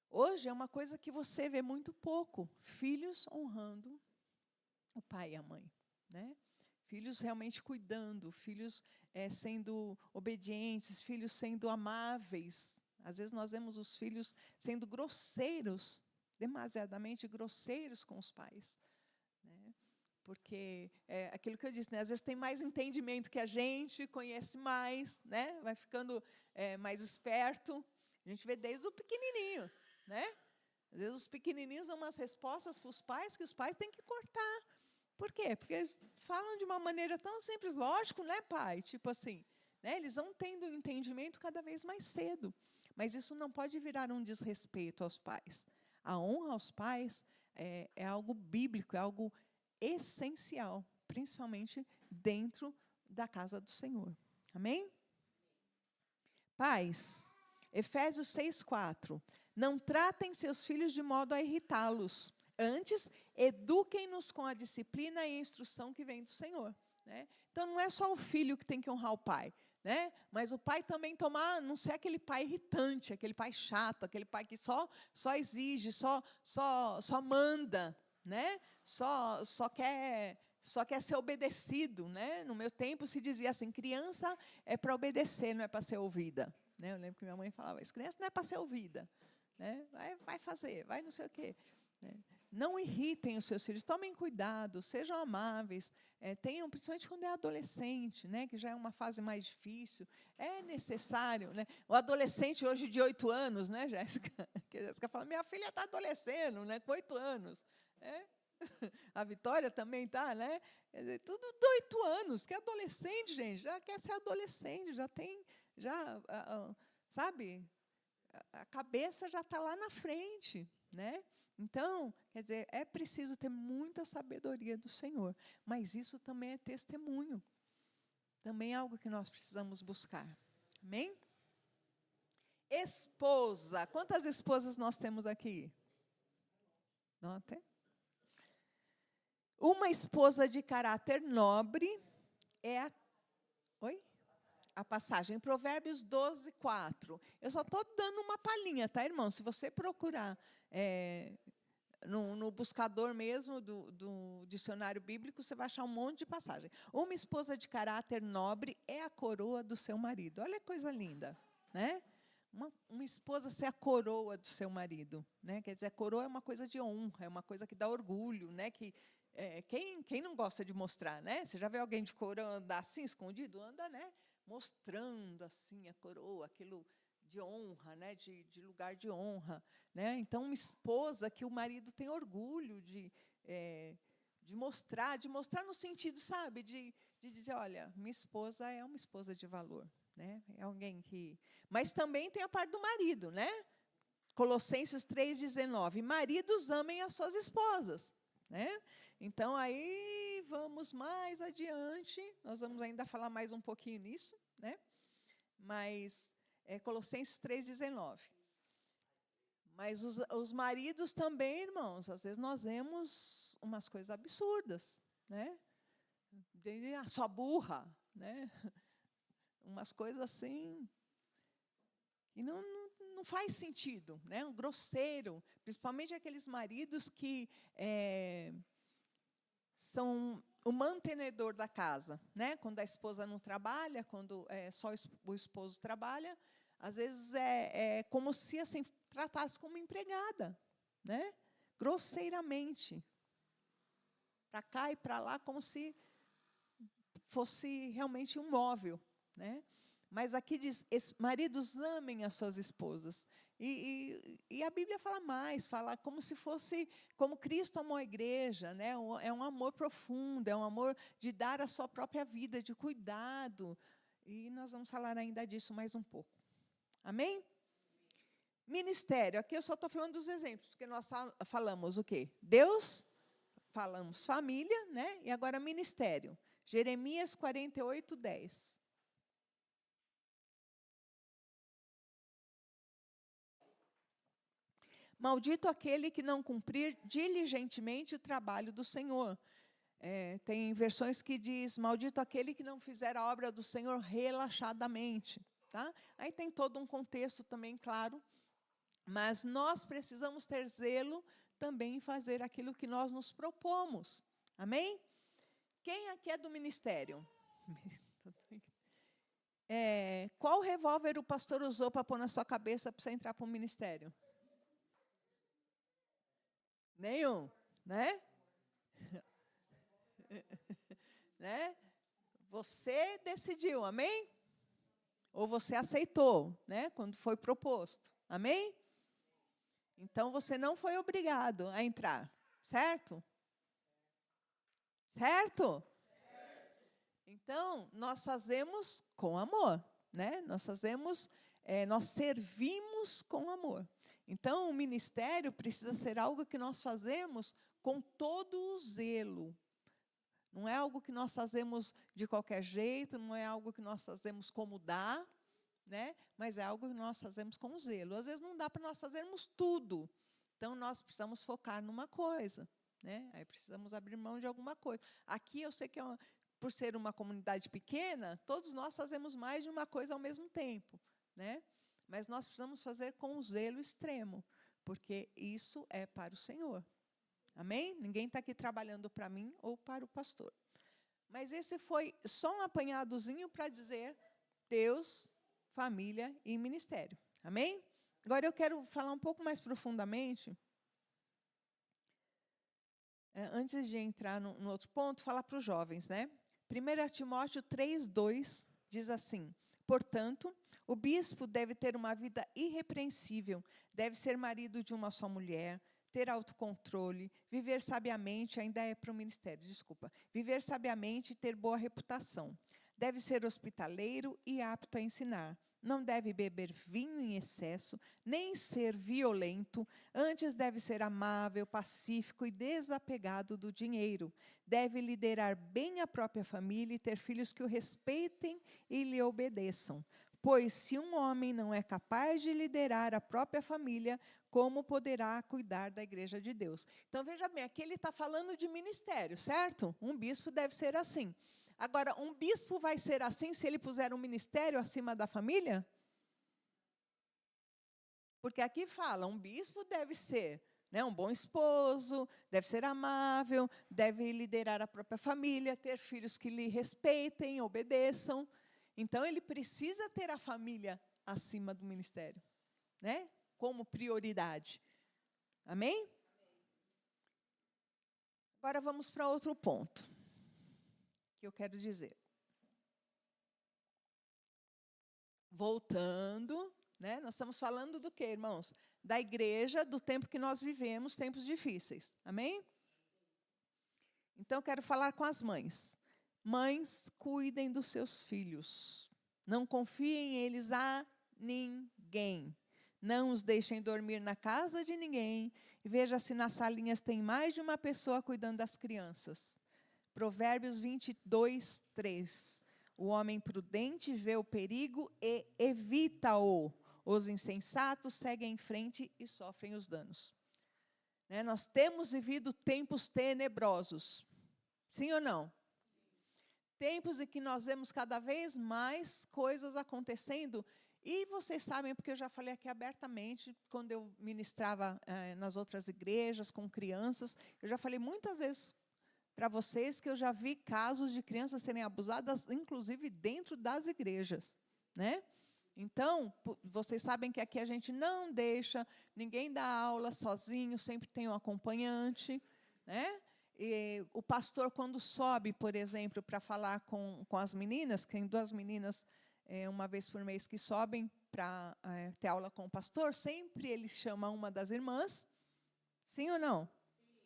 Hoje é uma coisa que você vê muito pouco, filhos honrando o pai e a mãe, né? Filhos realmente cuidando, filhos sendo obedientes, filhos sendo amáveis. Às vezes nós vemos os filhos sendo grosseiros, demasiadamente grosseiros com os pais. Né? Porque aquilo que eu disse, né? Às vezes tem mais entendimento que a gente, conhece mais, né? Vai ficando mais esperto. A gente vê desde o pequenininho. Né? Às vezes os pequenininhos dão umas respostas para os pais que os pais têm que cortar. Por quê? Porque eles falam de uma maneira tão simples, lógico, né, pai? Tipo assim, né? Eles vão tendo um entendimento cada vez mais cedo. Mas isso não pode virar um desrespeito aos pais. A honra aos pais é algo bíblico, é algo essencial, principalmente dentro da casa do Senhor. Amém? Pais, Efésios 6:4. Não tratem seus filhos de modo a irritá-los. Antes, eduquem-nos com a disciplina e a instrução que vem do Senhor. Né? Então, não é só o filho que tem que honrar o pai. Né? Mas o pai também não ser aquele pai irritante, aquele pai chato, aquele pai que só exige, só manda, né? só quer ser obedecido. Né? No meu tempo se dizia assim, criança é para obedecer, não é para ser ouvida. Né? Eu lembro que minha mãe falava isso, criança não é para ser ouvida. Né? Vai fazer, vai não sei o quê. Né? Não irritem os seus filhos, tomem cuidado, sejam amáveis, tenham, principalmente quando é adolescente, né, que já é uma fase mais difícil, é necessário. Né? O adolescente hoje de 8 anos, né, Jéssica? Que a Jéssica fala, minha filha está adolescendo, né, com 8 anos. A Vitória também está, né? Quer dizer, tudo de 8 anos, que é adolescente, gente, já quer ser adolescente, sabe? A cabeça já está lá na frente. Né? Então, quer dizer, é preciso ter muita sabedoria do Senhor, mas isso também é testemunho, também é algo que nós precisamos buscar. Amém? Esposa, quantas esposas nós temos aqui? Nota. Uma esposa de caráter nobre é a passagem, Provérbios 12:4. Eu só estou dando uma palhinha, tá, irmão? Se você procurar no buscador mesmo do dicionário bíblico, você vai achar um monte de passagem. Uma esposa de caráter nobre é a coroa do seu marido. Olha que coisa linda, né? Uma esposa ser a coroa do seu marido, né? Quer dizer, a coroa é uma coisa de honra, é uma coisa que dá orgulho, né? Que quem não gosta de mostrar, né? Você já vê alguém de coroa andar assim escondido, anda, né? Mostrando assim a coroa, aquilo de honra, né, de lugar de honra. Né? Então, uma esposa que o marido tem orgulho de mostrar no sentido, sabe, de dizer, olha, minha esposa é uma esposa de valor. Né? É alguém que... Mas também tem a parte do marido. Né? Colossenses 3:19. Maridos, amem as suas esposas. Né? Então, aí vamos mais adiante, nós vamos ainda falar mais um pouquinho nisso, né? Mas Colossenses 3:19. Mas os maridos também, irmãos, às vezes nós vemos umas coisas absurdas, né? Sua burra, né? Umas coisas assim E não faz sentido, né? Um grosseiro, principalmente aqueles maridos que são o mantenedor da casa, né? Quando a esposa não trabalha, quando só o esposo trabalha, às vezes é como se assim tratasse como empregada, né? Grosseiramente, para cá e para lá, como se fosse realmente um móvel, né? Mas aqui diz, maridos, amem as suas esposas. E a Bíblia fala mais, fala como se fosse, como Cristo amou a igreja, né? É um amor profundo, é um amor de dar a sua própria vida, de cuidado. E nós vamos falar ainda disso mais um pouco. Amém? Ministério, aqui eu só estou falando dos exemplos, porque nós falamos o quê? Deus, falamos família, né? E agora ministério. Jeremias 48, 10. Maldito aquele que não cumprir diligentemente o trabalho do Senhor. Tem versões que diz, maldito aquele que não fizer a obra do Senhor relaxadamente. Tá? Aí tem todo um contexto também, claro, mas nós precisamos ter zelo também em fazer aquilo que nós nos propomos. Amém? Quem aqui é do ministério? Qual revólver o pastor usou para pôr na sua cabeça para você entrar para o ministério? Nenhum, né? Né? Você decidiu, amém? Ou você aceitou, né? Quando foi proposto, amém? Então, você não foi obrigado a entrar, certo? Certo? Então, nós fazemos com amor, né? Nós servimos com amor. Então, o ministério precisa ser algo que nós fazemos com todo o zelo. Não é algo que nós fazemos de qualquer jeito, não é algo que nós fazemos como dá, né? Mas é algo que nós fazemos com zelo. Às vezes não dá para nós fazermos tudo. Então, nós precisamos focar numa coisa, né? Aí precisamos abrir mão de alguma coisa. Aqui eu sei que por ser uma comunidade pequena, todos nós fazemos mais de uma coisa ao mesmo tempo, né? Mas nós precisamos fazer com um zelo extremo, porque isso é para o Senhor. Amém? Ninguém está aqui trabalhando para mim ou para o pastor. Mas esse foi só um apanhadozinho para dizer Deus, família e ministério. Amém? Agora eu quero falar um pouco mais profundamente, antes de entrar no outro ponto, falar para os jovens, né? 1 Timóteo 3:2 diz assim: portanto, o bispo deve ter uma vida irrepreensível, deve ser marido de uma só mulher, ter autocontrole, viver sabiamente, ainda é para o ministério, desculpa, viver sabiamente e ter boa reputação. Deve ser hospitaleiro e apto a ensinar. Não deve beber vinho em excesso, nem ser violento. Antes deve ser amável, pacífico e desapegado do dinheiro. Deve liderar bem a própria família e ter filhos que o respeitem e lhe obedeçam. Pois se um homem não é capaz de liderar a própria família, como poderá cuidar da igreja de Deus? Então, veja bem, aqui ele está falando de ministério, certo? Um bispo deve ser assim. Agora, um bispo vai ser assim se ele puser um ministério acima da família? Porque aqui fala, um bispo deve ser, né, um bom esposo, deve ser amável, deve liderar a própria família, ter filhos que lhe respeitem, obedeçam. Então, ele precisa ter a família acima do ministério, né, como prioridade. Amém? Agora, vamos para outro ponto que eu quero dizer. Voltando, né, nós estamos falando do quê, irmãos? Da igreja, do tempo que nós vivemos, tempos difíceis. Amém? Então, eu quero falar com as mães. Mães, cuidem dos seus filhos. Não confiem eles a ninguém. Não os deixem dormir na casa de ninguém. E veja se nas salinhas tem mais de uma pessoa cuidando das crianças. Provérbios 22, 3. O homem prudente vê o perigo e evita-o. Os insensatos seguem em frente e sofrem os danos. Né? Nós temos vivido tempos tenebrosos. Sim ou não? Tempos em que nós vemos cada vez mais coisas acontecendo E vocês sabem, porque eu já falei aqui abertamente, quando eu ministrava nas outras igrejas, com crianças, eu já falei muitas vezes para vocês que eu já vi casos de crianças serem abusadas, inclusive dentro das igrejas, né? Então, vocês sabem que aqui a gente não deixa ninguém dar aula sozinho, sempre tem um acompanhante, né? E o pastor, quando sobe, por exemplo, para falar com as meninas, tem 2 meninas, uma vez por mês, que sobem para ter aula com o pastor, sempre ele chama uma das irmãs, sim ou não? Sim.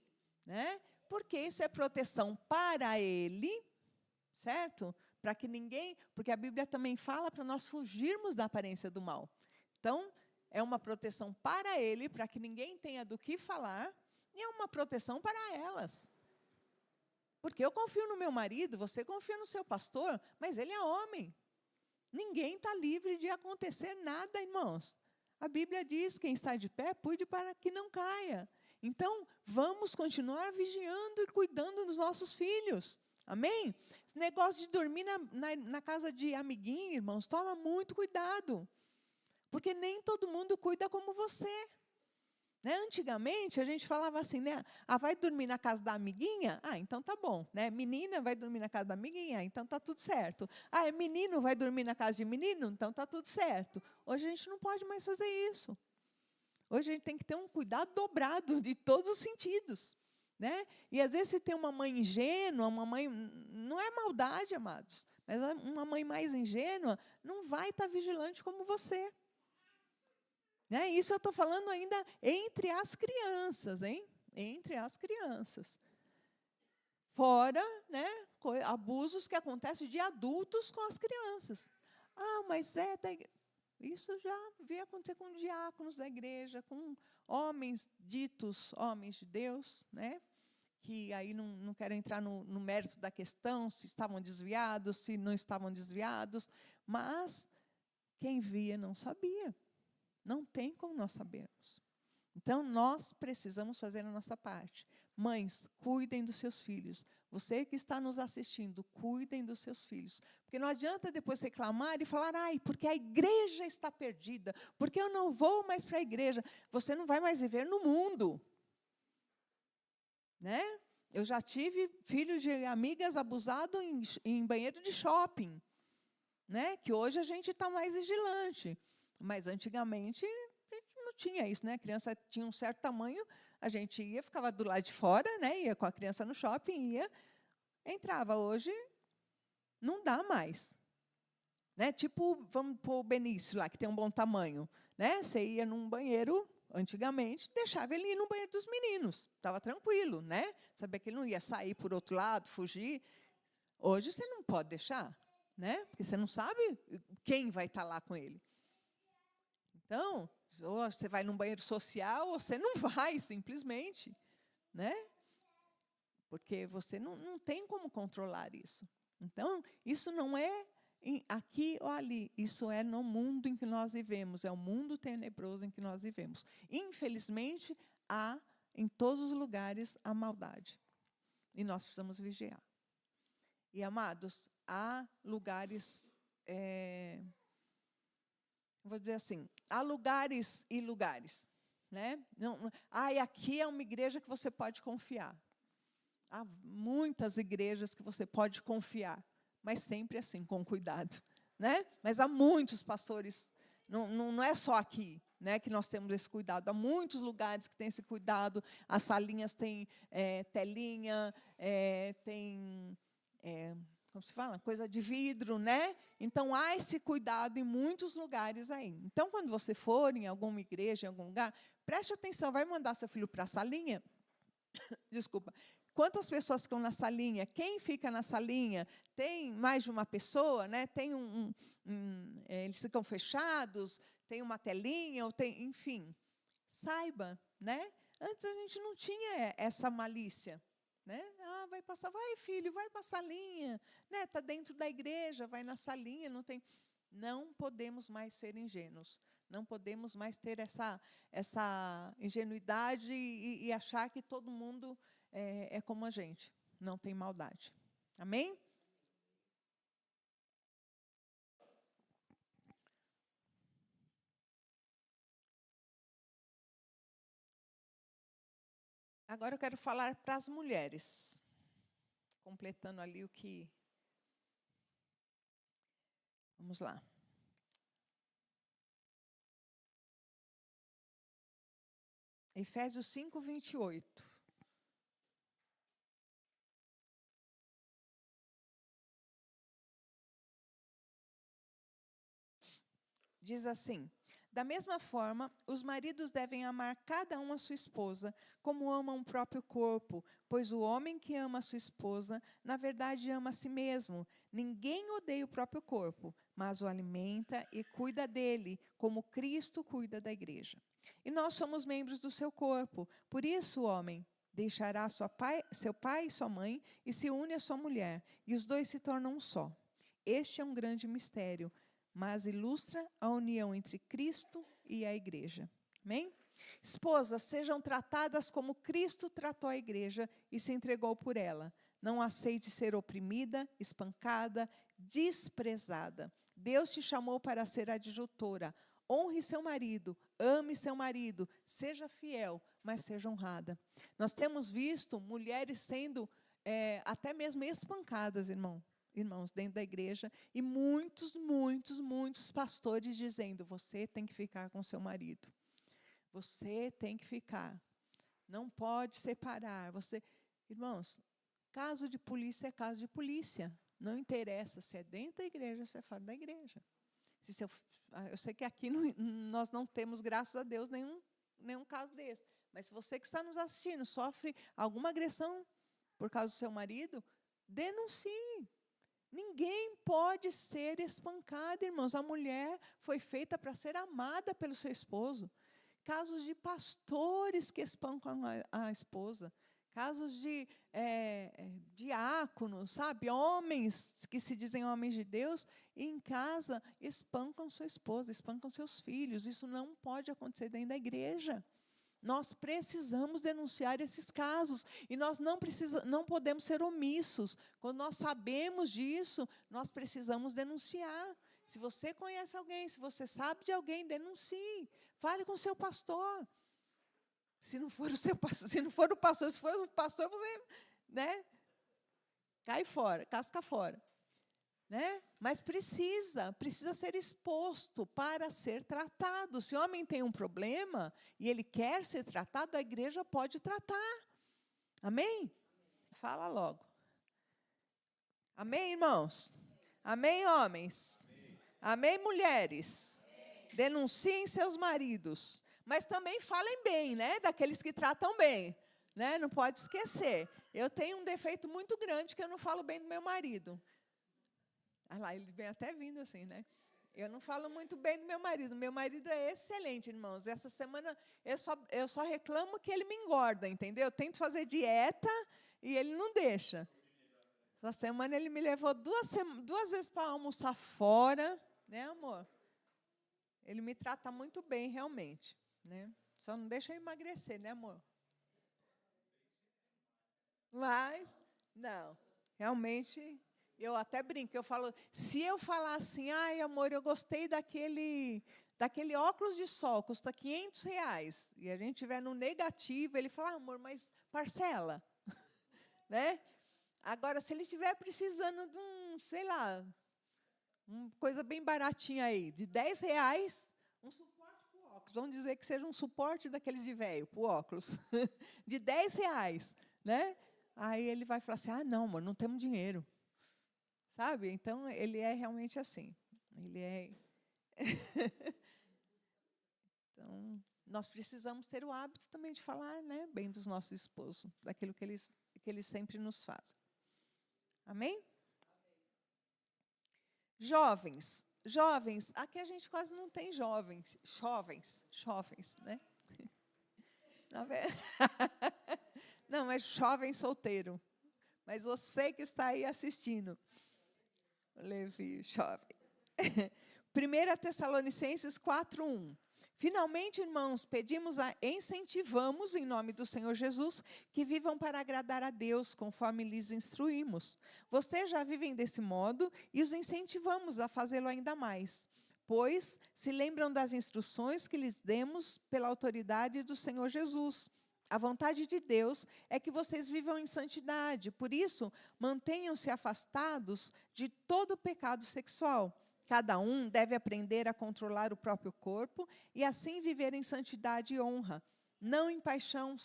Né? Porque isso é proteção para ele, certo? Para que ninguém, porque a Bíblia também fala para nós fugirmos da aparência do mal. Então, é uma proteção para ele, para que ninguém tenha do que falar, e é uma proteção para elas. Porque eu confio no meu marido, você confia no seu pastor, mas ele é homem. Ninguém está livre de acontecer nada, irmãos. A Bíblia diz, quem está de pé, cuide para que não caia. Então, vamos continuar vigiando e cuidando dos nossos filhos. Amém? Esse negócio de dormir na casa de amiguinho, irmãos, toma muito cuidado. Porque nem todo mundo cuida como você. Né? Antigamente, a gente falava assim, né? Ah, vai dormir na casa da amiguinha? Ah, então tá bom. Né? Menina vai dormir na casa da amiguinha? Então tá tudo certo. Ah, é menino vai dormir na casa de menino? Então tá tudo certo. Hoje a gente não pode mais fazer isso. Hoje a gente tem que ter um cuidado dobrado de todos os sentidos. Né? E às vezes se tem uma mãe ingênua, uma mãe, não é maldade, amados, mas uma mãe mais ingênua não vai estar vigilante como você. Né? Isso eu estou falando ainda entre as crianças, hein? Entre as crianças. Fora, né, abusos que acontecem de adultos com as crianças. Ah, mas isso já vi acontecer com diáconos da igreja, com homens ditos homens de Deus, né? Que aí não quero entrar no mérito da questão, se estavam desviados, se não estavam desviados, mas quem via não sabia. Não tem como nós sabermos. Então, nós precisamos fazer a nossa parte. Mães, cuidem dos seus filhos. Você que está nos assistindo, cuidem dos seus filhos. Porque não adianta depois reclamar e falar, ai, porque a igreja está perdida, porque eu não vou mais para a igreja. Você não vai mais viver no mundo. Né? Eu já tive filhos de amigas abusados em banheiro de shopping. Né? Que hoje a gente está mais vigilante. Mas antigamente a gente não tinha isso, né? A criança tinha um certo tamanho, a gente ia, ficava do lado de fora, né? Ia com a criança no shopping, entrava. Hoje não dá mais. Né? Tipo, vamos pôr o Benício lá, que tem um bom tamanho. Né? Você ia num banheiro, antigamente, deixava ele ir no banheiro dos meninos. Estava tranquilo, né? Sabia que ele não ia sair por outro lado, fugir. Hoje você não pode deixar, né? Porque você não sabe quem vai estar lá com ele. Então, ou você vai num banheiro social, ou você não vai, simplesmente. Né? Porque você não tem como controlar isso. Então, isso não é aqui ou ali. Isso é no mundo em que nós vivemos. É o mundo tenebroso em que nós vivemos. Infelizmente, há em todos os lugares a maldade. E nós precisamos vigiar. E, amados, há lugares... vou dizer assim, há lugares e lugares. Né? Aqui é uma igreja que você pode confiar. Há muitas igrejas que você pode confiar, mas sempre assim, com cuidado. Né? Mas há muitos pastores, não é só aqui, né, que nós temos esse cuidado. Há muitos lugares que têm esse cuidado. As salinhas têm telinha, tem... como se fala? Coisa de vidro, né? Então, há esse cuidado em muitos lugares aí. Então, quando você for em alguma igreja, em algum lugar, preste atenção, vai mandar seu filho para a salinha? Desculpa. Quantas pessoas ficam na salinha? Quem fica na salinha? Tem mais de uma pessoa? Né? Tem eles ficam fechados? Tem uma telinha? Ou tem, enfim, saiba. Né? Antes a gente não tinha essa malícia. Né? Ah, vai passar, vai filho, vai para a salinha, né? Tá dentro da igreja, vai na salinha, não tem. Não podemos mais ser ingênuos, não podemos mais ter essa ingenuidade e achar que todo mundo é como a gente, não tem maldade. Amém? Agora eu quero falar para as mulheres, completando ali o que... Vamos lá. Efésios 5, 28. Diz assim: da mesma forma, os maridos devem amar cada um a sua esposa, como amam o próprio corpo, pois o homem que ama a sua esposa, na verdade ama a si mesmo. Ninguém odeia o próprio corpo, mas o alimenta e cuida dele, como Cristo cuida da igreja. E nós somos membros do seu corpo. Por isso, o homem deixará seu pai e sua mãe e se une à sua mulher, e os dois se tornam um só. Este é um grande mistério, mas ilustra a união entre Cristo e a igreja. Amém? Esposas, sejam tratadas como Cristo tratou a igreja e se entregou por ela. Não aceite ser oprimida, espancada, desprezada. Deus te chamou para ser adjutora. Honre seu marido, ame seu marido, seja fiel, mas seja honrada. Nós temos visto mulheres sendo até mesmo espancadas, irmãos, dentro da igreja, e muitos pastores dizendo: você tem que ficar com seu marido. Você tem que ficar. Não pode separar. Irmãos, caso de polícia é caso de polícia. Não interessa se é dentro da igreja ou se é fora da igreja. Eu sei que aqui nós não temos, graças a Deus, nenhum caso desse. Mas se você que está nos assistindo sofre alguma agressão por causa do seu marido, denuncie. Ninguém pode ser espancado, irmãos. A mulher foi feita para ser amada pelo seu esposo. Casos de pastores que espancam a esposa. Casos de diáconos, sabe? Homens que se dizem homens de Deus, e em casa espancam sua esposa, espancam seus filhos. Isso não pode acontecer dentro da igreja. Nós precisamos denunciar esses casos, e nós não podemos ser omissos. Quando nós sabemos disso, nós precisamos denunciar. Se você conhece alguém, se você sabe de alguém, denuncie. Fale com o seu pastor. Se não for o seu pastor, se for o pastor, você, cai fora, casca fora. Mas precisa ser exposto para ser tratado. Se o homem tem um problema e ele quer ser tratado, a igreja pode tratar. Amém? Fala logo. Amém, irmãos? Amém, homens? Amém, mulheres? Denunciem seus maridos. Mas também falem bem, daqueles que tratam bem. Não pode esquecer. Eu tenho um defeito muito grande, que eu não falo bem do meu marido. Ah lá, ele vem até vindo assim, Eu não falo muito bem do meu marido. Meu marido é excelente, irmãos. Essa semana eu só reclamo que ele me engorda, entendeu? Eu tento fazer dieta e ele não deixa. Essa semana ele me levou duas vezes para almoçar fora, amor? Ele me trata muito bem, realmente, Só não deixa eu emagrecer, amor? Mas, não, realmente... Eu até brinco, eu falo, se eu falar assim, ai, amor, eu gostei daquele óculos de sol, custa R$500, e a gente estiver no negativo, ele fala, amor, mas parcela. Agora, se ele estiver precisando de uma coisa bem baratinha aí, de R$10, um suporte para o óculos, vamos dizer que seja um suporte daqueles de velho, para o óculos, de R$10, Aí ele vai falar assim, não, amor, não temos dinheiro. Sabe? Então, ele é realmente assim. Ele é... Então, nós precisamos ter o hábito também de falar bem dos nossos esposos, daquilo que eles sempre nos fazem. Amém? Jovens, aqui a gente quase não tem jovens, Não, é jovem solteiro. Mas você que está aí assistindo, Levi, jovem. 1 Tessalonicenses 4:1. Finalmente, irmãos, incentivamos, em nome do Senhor Jesus, que vivam para agradar a Deus, conforme lhes instruímos. Vocês já vivem desse modo e os incentivamos a fazê-lo ainda mais, pois se lembram das instruções que lhes demos pela autoridade do Senhor Jesus. A vontade de Deus é que vocês vivam em santidade. Por isso, mantenham-se afastados de todo pecado sexual. Cada um deve aprender a controlar o próprio corpo e assim viver em santidade e honra, não em paixões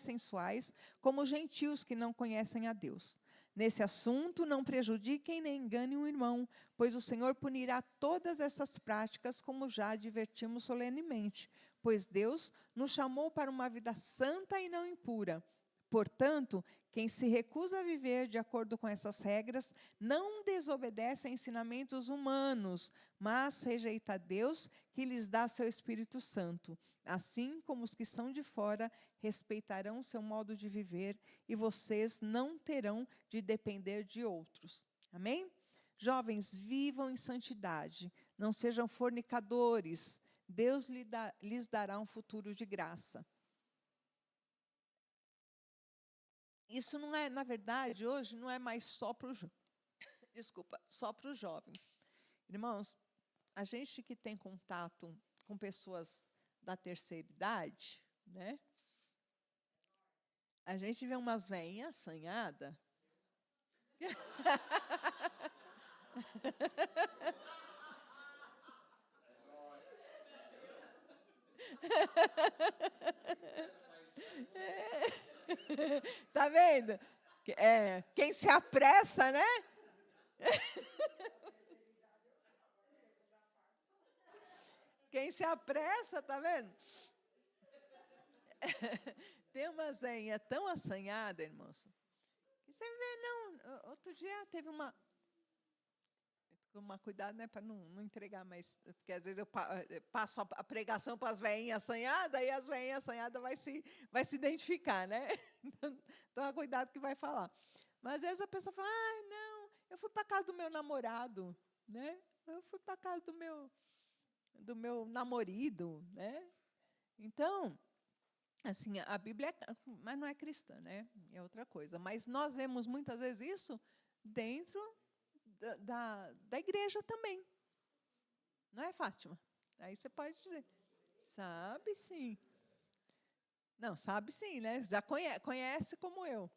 sensuais, como os gentios que não conhecem a Deus. Nesse assunto, não prejudiquem nem enganem o irmão, pois o Senhor punirá todas essas práticas, como já advertimos solenemente. Pois Deus nos chamou para uma vida santa e não impura. Portanto, quem se recusa a viver de acordo com essas regras não desobedece a ensinamentos humanos, mas rejeita a Deus, que lhes dá seu Espírito Santo. Assim como os que são de fora respeitarão seu modo de viver, e vocês não terão de depender de outros. Amém? Jovens, vivam em santidade, não sejam fornicadores. Deus lhes dará um futuro de graça. Isso não é, na verdade, hoje não é mais só para os jovens. Irmãos, a gente que tem contato com pessoas da terceira idade, né? A gente vê umas velhinhas assanhadas. Tá vendo? Quem se apressa, né? Quem se apressa, tá vendo? Tem umas veinhas tão assanhadas, irmãos. Que você vê, não. Outro dia teve uma cuidado, né, para não entregar mais, porque às vezes eu passo a pregação para as veinhas assanhadas, e as veinhas assanhadas vai se identificar, né? Então, cuidado que vai falar. Mas às vezes a pessoa fala, não, eu fui para a casa do meu namorado, né? Eu fui para a casa do meu namorado, né? Então, assim, a Bíblia, mas não é cristã, né? É outra coisa. Mas nós vemos muitas vezes isso dentro da igreja também. Não é, Fátima? Aí você pode dizer, sabe sim. Não, sabe sim, né? Já conhece como eu.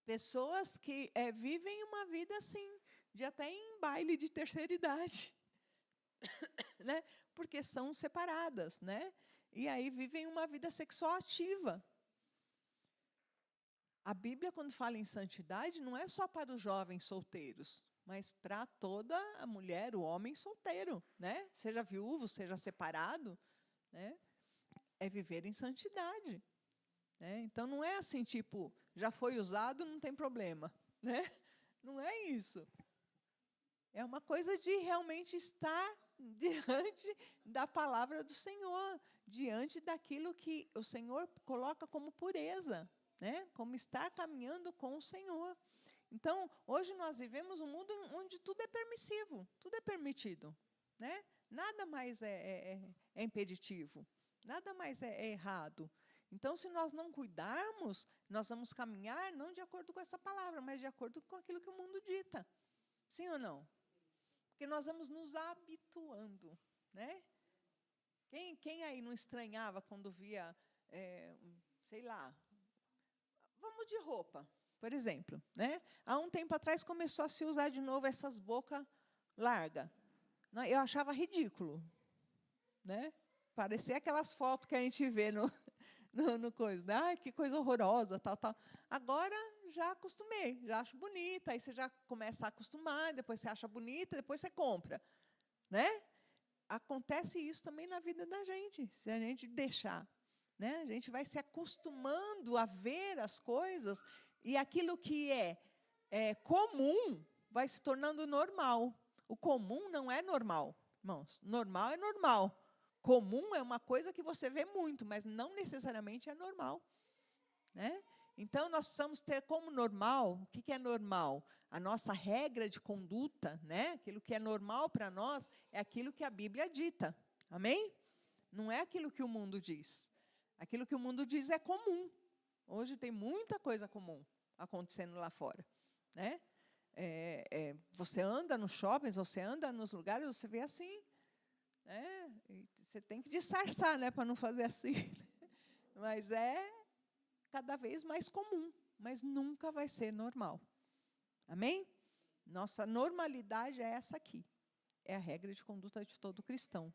Pessoas que vivem uma vida assim, de até em baile de terceira idade. Né? Porque são separadas, né? E aí vivem uma vida sexual ativa. A Bíblia, quando fala em santidade, não é só para os jovens solteiros, mas para toda a mulher, o homem solteiro, né? Seja viúvo, seja separado, né? É viver em santidade. Né? Então, não é assim, tipo, já foi usado, não tem problema. Né? Não é isso. É uma coisa de realmente estar diante da palavra do Senhor, diante daquilo que o Senhor coloca como pureza, né? Como estar caminhando com o Senhor. Então, hoje nós vivemos um mundo onde tudo é permissivo, tudo é permitido. Né? Nada mais é impeditivo, nada mais é errado. Então, se nós não cuidarmos, nós vamos caminhar não de acordo com essa palavra, mas de acordo com aquilo que o mundo dita. Sim ou não? Porque nós vamos nos habituando. Né? Quem aí não estranhava quando via, sei lá, vamos de roupa, por exemplo. Né? Há um tempo atrás começou a se usar de novo essas bocas largas. Eu achava ridículo. Né? Parecia aquelas fotos que a gente vê no coisa. Ai, que coisa horrorosa, tal, tal. Agora já acostumei, já acho bonita, aí você já começa a acostumar, depois você acha bonita, depois você compra. Né? Acontece isso também na vida da gente, se a gente deixar. Né? A gente vai se acostumando a ver as coisas, e aquilo que é comum vai se tornando normal. O comum não é normal, irmãos. Normal é normal. Comum é uma coisa que você vê muito, mas não necessariamente é normal. Né? Então, nós precisamos ter como normal, o que é normal? A nossa regra de conduta, né? Aquilo que é normal para nós, é aquilo que a Bíblia dita. Amém? Não é aquilo que o mundo diz. Aquilo que o mundo diz é comum. Hoje tem muita coisa comum acontecendo lá fora. Né? Você anda nos shoppings, você anda nos lugares, você vê assim. Você tem que disfarçar, né, para não fazer assim. mas é cada vez mais comum, mas nunca vai ser normal. Amém? Nossa normalidade é essa aqui. É a regra de conduta de todo cristão.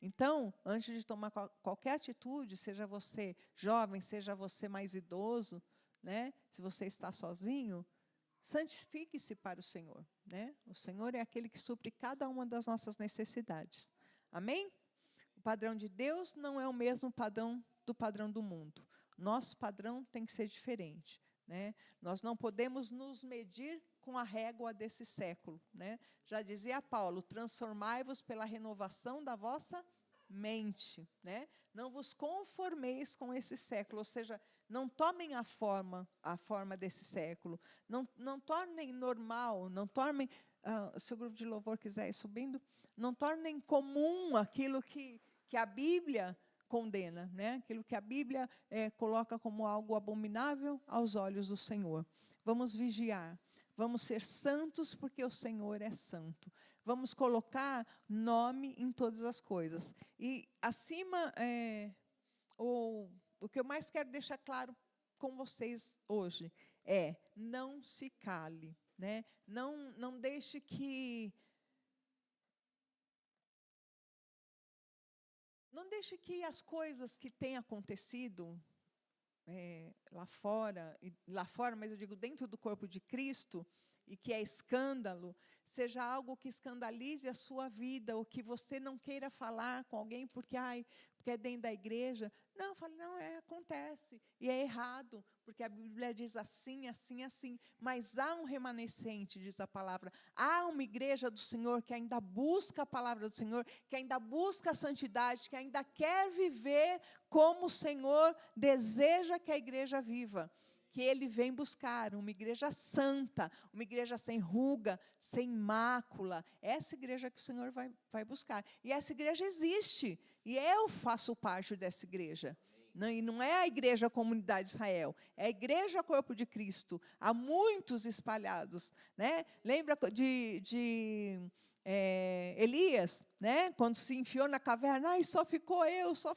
Então, antes de tomar qualquer atitude, seja você jovem, seja você mais idoso, né? Se você está sozinho, santifique-se para o Senhor, né? O Senhor é aquele que supre cada uma das nossas necessidades. Amém? O padrão de Deus não é o mesmo padrão do mundo. Nosso padrão tem que ser diferente, né? Nós não podemos nos medir com a régua desse século, né? Já dizia Paulo, transformai-vos pela renovação da vossa mente, né? Não vos conformeis com esse século, ou seja, não tomem a forma desse século, não tornem normal, não tornem, se o grupo de louvor quiser ir subindo, não tornem comum aquilo que a Bíblia condena, né? Aquilo que a Bíblia coloca como algo abominável aos olhos do Senhor. Vamos vigiar. Vamos ser santos porque o Senhor é santo. Vamos colocar nome em todas as coisas. E acima, o que eu mais quero deixar claro com vocês hoje é: não se cale, né? Não deixe que as coisas que têm acontecido lá fora, mas eu digo dentro do corpo de Cristo, e que é escândalo, seja algo que escandalize a sua vida, ou que você não queira falar com alguém porque é dentro da igreja. Não, fale, não, acontece, e é errado, porque a Bíblia diz assim, assim, assim. Mas há um remanescente, diz a palavra, há uma igreja do Senhor que ainda busca a palavra do Senhor, que ainda busca a santidade, que ainda quer viver como o Senhor deseja que a igreja viva. Que Ele vem buscar uma igreja santa, uma igreja sem ruga, sem mácula. Essa igreja que o Senhor vai buscar. E essa igreja existe, e eu faço parte dessa igreja. E não é a igreja Comunidade de Israel, é a igreja Corpo de Cristo. Há muitos espalhados, né? Lembra de Elias, né? Quando se enfiou na caverna, só ficou eu, só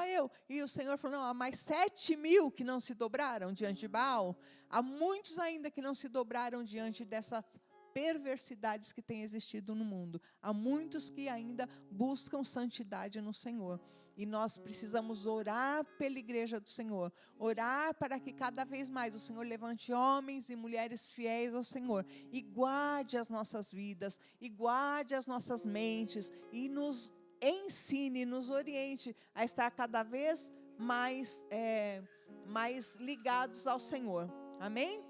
eu. E o Senhor falou, não, há mais 7.000 que não se dobraram diante de Baal. Há muitos ainda que não se dobraram diante dessas perversidades que têm existido no mundo. Há muitos que ainda buscam santidade no Senhor. E nós precisamos orar pela igreja do Senhor. Orar para que cada vez mais o Senhor levante homens e mulheres fiéis ao Senhor. E guarde as nossas vidas, e guarde as nossas mentes, e nos ensine, nos oriente a estar cada vez mais ligados ao Senhor. Amém?